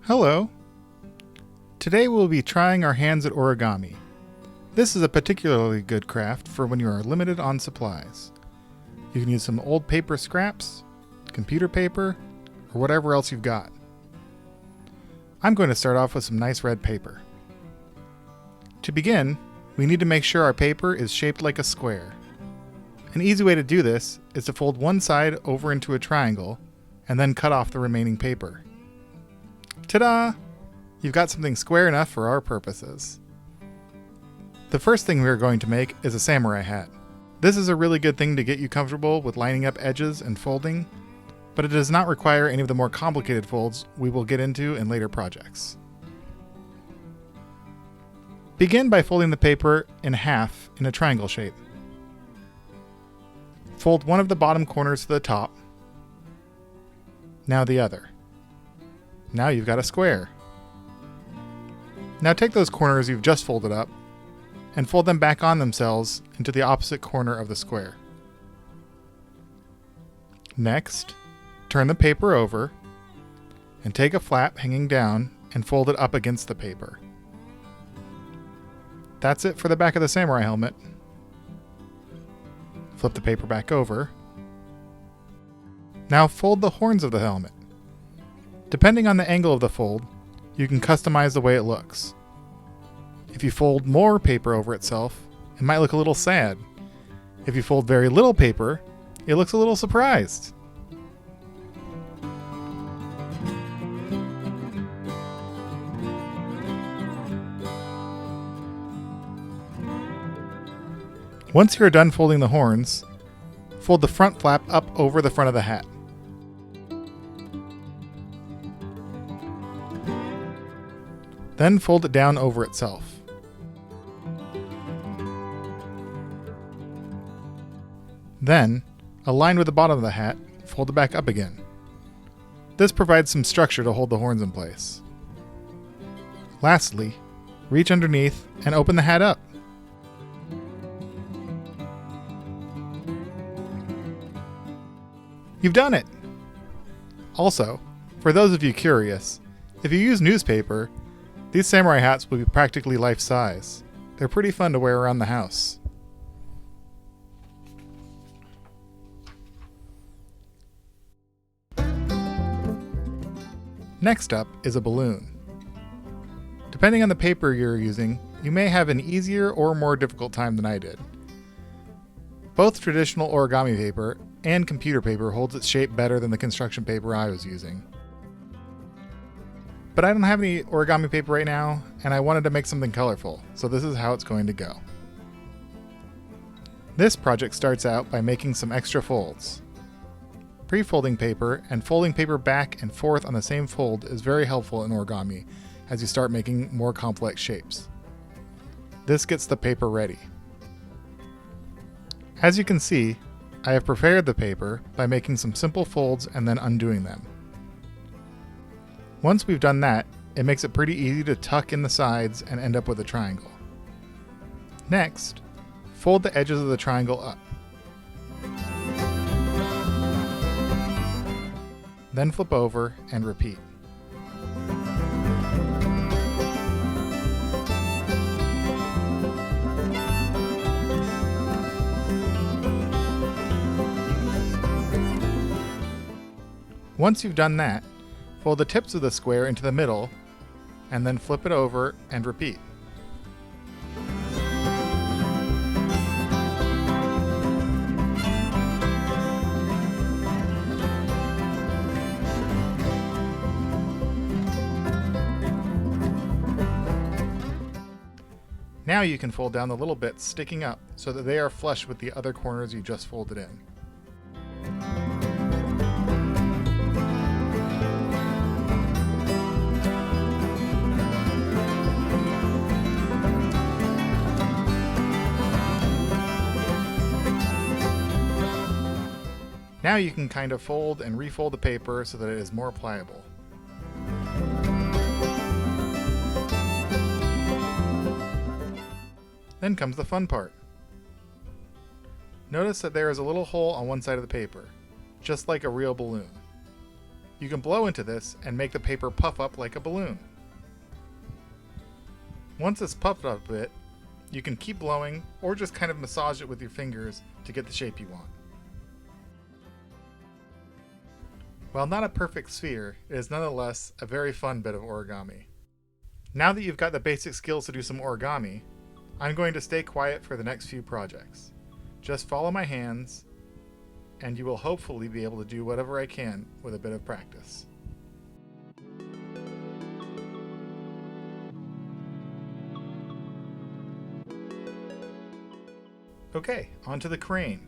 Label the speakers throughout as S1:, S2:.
S1: Hello! Today we'll be trying our hands at origami. This is a particularly good craft for when you are limited on supplies. You can use some old paper scraps, computer paper, or whatever else you've got. I'm going to start off with some nice red paper. To begin, we need to make sure our paper is shaped like a square. An easy way to do this is to fold one side over into a triangle and then cut off the remaining paper. Ta-da! You've got something square enough for our purposes. The first thing we are going to make is a samurai hat. This is a really good thing to get you comfortable with lining up edges and folding, but it does not require any of the more complicated folds we will get into in later projects. Begin by folding the paper in half in a triangle shape. Fold one of the bottom corners to the top, now the other. Now you've got a square. Now take those corners you've just folded up and fold them back on themselves into the opposite corner of the square. Next, turn the paper over and take a flap hanging down and fold it up against the paper. That's it for the back of the samurai helmet. Flip the paper back over. Now fold the horns of the helmet. Depending on the angle of the fold, you can customize the way it looks. If you fold more paper over itself, it might look a little sad. If you fold very little paper, it looks a little surprised. Once you are done folding the horns, fold the front flap up over the front of the hat. Then fold it down over itself. Then, aligned with the bottom of the hat, fold it back up again. This provides some structure to hold the horns in place. Lastly, reach underneath and open the hat up. You've done it! Also, for those of you curious, if you use newspaper, these samurai hats will be practically life-size. They're pretty fun to wear around the house. Next up is a balloon. Depending on the paper you're using, you may have an easier or more difficult time than I did. Both traditional origami paper and computer paper holds its shape better than the construction paper I was using. But I don't have any origami paper right now, and I wanted to make something colorful, so this is how it's going to go. This project starts out by making some extra folds. Pre-folding paper and folding paper back and forth on the same fold is very helpful in origami as you start making more complex shapes. This gets the paper ready. As you can see, I have prepared the paper by making some simple folds and then undoing them. Once we've done that, it makes it pretty easy to tuck in the sides and end up with a triangle. Next, fold the edges of the triangle up. Then flip over and repeat. Once you've done that, fold the tips of the square into the middle, and then flip it over and repeat. Now you can fold down the little bits sticking up so that they are flush with the other corners you just folded in. Now you can kind of fold and refold the paper so that it is more pliable. Then comes the fun part. Notice that there is a little hole on one side of the paper, just like a real balloon. You can blow into this and make the paper puff up like a balloon. Once it's puffed up a bit, you can keep blowing or just kind of massage it with your fingers to get the shape you want. While not a perfect sphere, it is nonetheless a very fun bit of origami. Now that you've got the basic skills to do some origami, I'm going to stay quiet for the next few projects. Just follow my hands, and you will hopefully be able to do whatever I can with a bit of practice. Okay, onto the crane.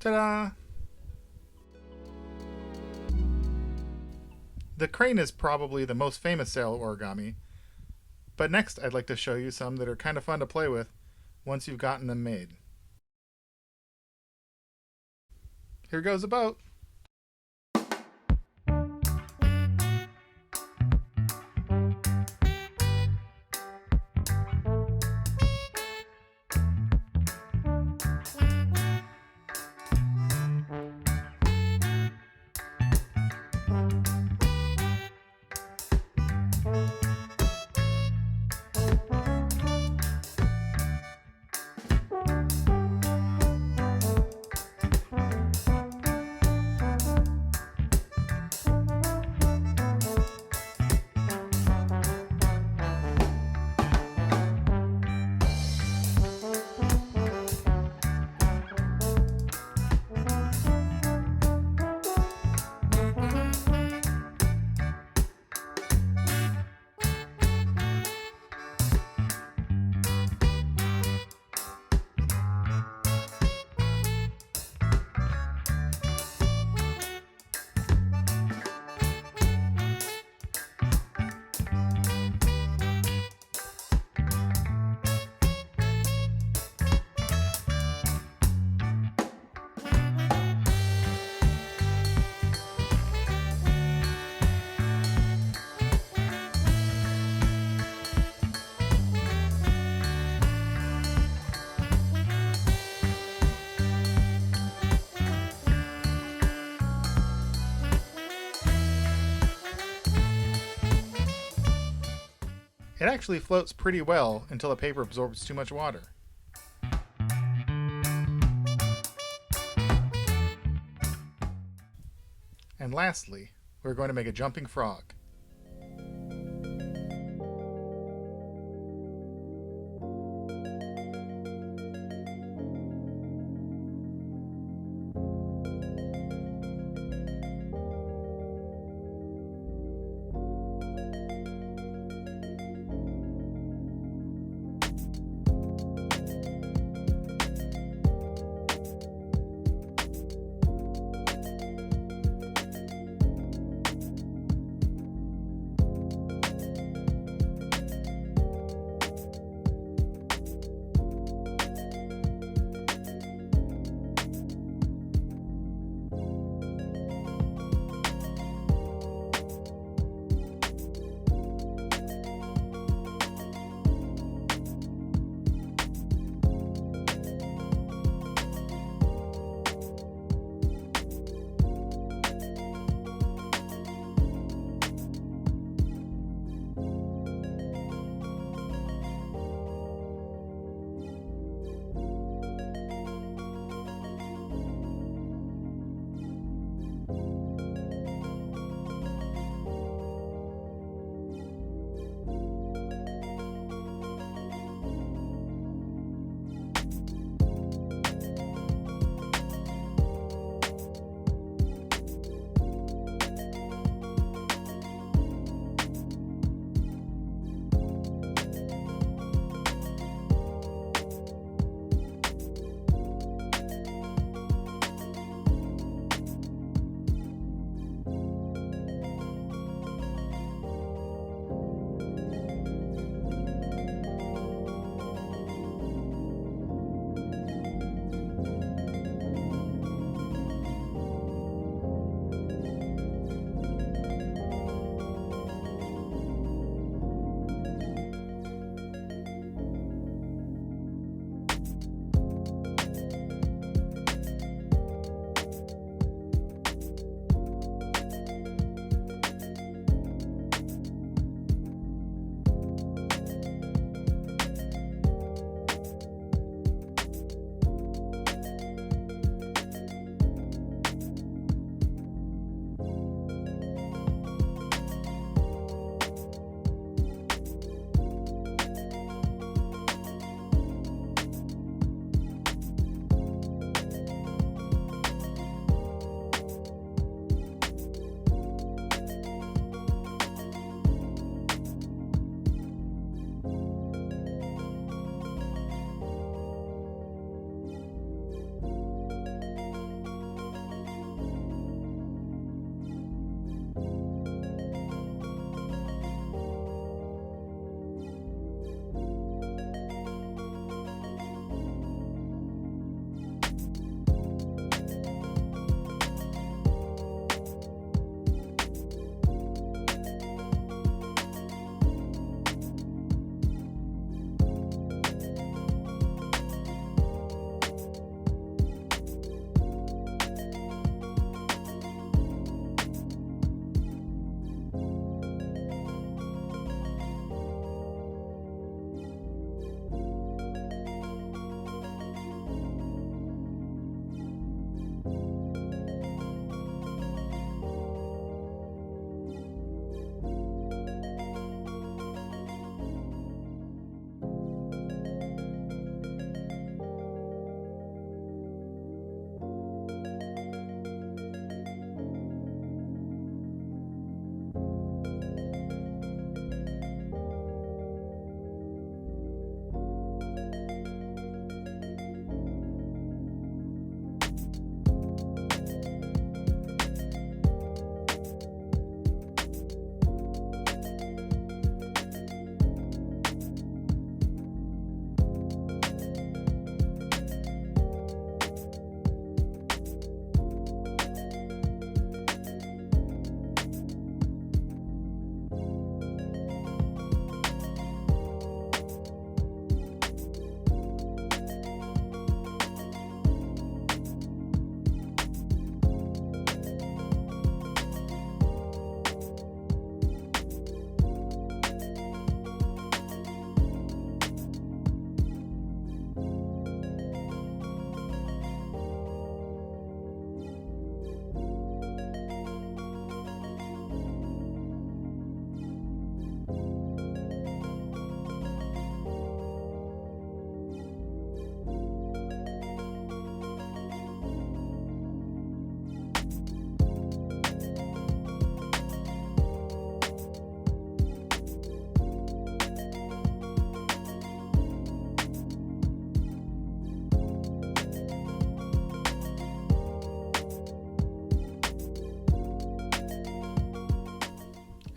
S1: Ta-da! The crane is probably the most famous style of origami, but next I'd like to show you some that are kind of fun to play with once you've gotten them made. Here goes a boat. It actually floats pretty well until the paper absorbs too much water. And lastly, we're going to make a jumping frog.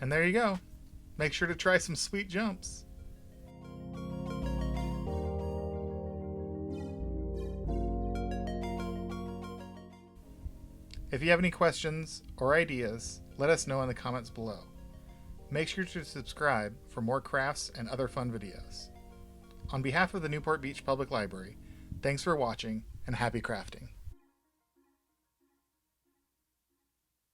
S1: And there you go. Make sure to try some sweet jumps. If you have any questions or ideas, let us know in the comments below. Make sure to subscribe for more crafts and other fun videos. On behalf of the Newport Beach Public Library, thanks for watching and happy crafting.